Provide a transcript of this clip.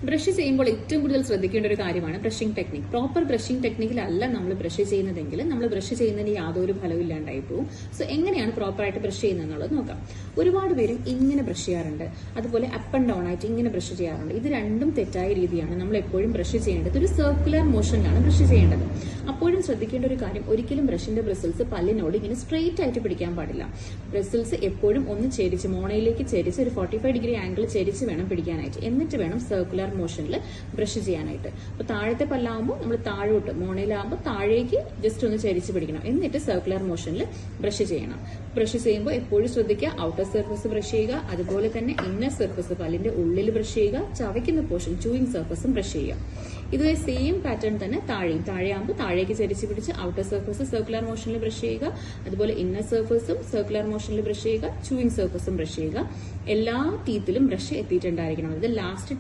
Brush ചെയ്യുമ്പോൾ ഏറ്റവും കൂടുതൽ ശ്രദ്ധിക്കേണ്ട ഒരു കാര്യമാണ് ബ്രഷിംഗ് ടെക്നിക്. പ്രോപ്പർ ബ്രഷിംഗ് ടെക്നിക്കിലല്ല നമ്മൾ ബ്രഷ് ചെയ്യുന്നതെങ്കിൽ നമ്മൾ ബ്രഷ് ചെയ്യുന്നതിന് യാതൊരു ഫലവും ഇല്ലാണ്ടായി പോകും. സോ എങ്ങനെയാണ് പ്രോപ്പറായിട്ട് ബ്രഷ് ചെയ്യുന്നത് എന്നുള്ളത് നോക്കാം. ഒരുപാട് പേരും ഇങ്ങനെ ബ്രഷ് ചെയ്യാറുണ്ട്, അതുപോലെ അപ്പ് ആൻഡ് ഡൗൺ ആയിട്ട് ഇങ്ങനെ ബ്രഷ് ചെയ്യാറുണ്ട്. ഇത് രണ്ടും തെറ്റായ രീതിയാണ്. നമ്മൾ എപ്പോഴും ബ്രഷ് ചെയ്യേണ്ടത് ഒരു സർക്കുലർ മോഷനിലാണ് ബ്രഷ് ചെയ്യേണ്ടത്. അപ്പോഴും ശ്രദ്ധിക്കേണ്ട ഒരു കാര്യം, ഒരിക്കലും ബ്രഷിന്റെ ബ്രിസിൽസ് പല്ലിനോട് ഇങ്ങനെ സ്ട്രെയിറ്റ് ആയിട്ട് പിടിക്കാൻ പാടില്ല. ബ്രിസിൽസ് എപ്പോഴും ഒന്ന് ചെരിച്ച് മോണയിലേക്ക് ചെരിച്ച് ഒരു 45 ഡിഗ്രി ആംഗിൾ ചെരിച്ച് വേണം പിടിക്കാനായിട്ട്. എന്നിട്ട് വേണം സർക്കുലർ മോഷനിൽ ബ്രഷ് ചെയ്യാനായിട്ട്. അപ്പൊ താഴത്തെ പല്ലാകുമ്പോൾ നമ്മൾ താഴോട്ട്, മോണയിലാകുമ്പോൾ താഴേക്ക് ജസ്റ്റ് ഒന്ന് ചരിച്ച് പിടിക്കണം. എന്നിട്ട് സർക്കുലർ മോഷനിൽ ബ്രഷ് ചെയ്യണം. ബ്രഷ് ചെയ്യുമ്പോൾ എപ്പോഴും ശ്രദ്ധിക്കുക, ഔട്ടർ സർഫസ് ബ്രഷ് ചെയ്യുക, അതുപോലെ തന്നെ ഇന്നർ സർഫസ് പല്ലിന്റെ ഉള്ളിൽ ബ്രഷ് ചെയ്യുക, ചവയ്ക്കുന്ന പോർഷൻ ചൂയിങ് സർഫസും ബ്രഷ് ചെയ്യുക. ഇതുവരെ സെയിം പാറ്റേൺ തന്നെ താഴെയാകുമ്പോൾ താഴേക്ക് ചരിച്ച് പിടിച്ച് ഔട്ടർ സർഫസ് സർക്കുലർ മോഷനിൽ ബ്രഷ് ചെയ്യുക, അതുപോലെ ഇന്നർ സർഫസും സർക്കുലർ മോഷനിൽ ബ്രഷ് ചെയ്യുക, ചൂയിങ് സർഫസും ബ്രഷ് ചെയ്യുക. എല്ലാ ടീത്തിലും ബ്രഷ് എത്തിയിട്ടുണ്ടായിരിക്കണം. അത് ലാസ്റ്റ്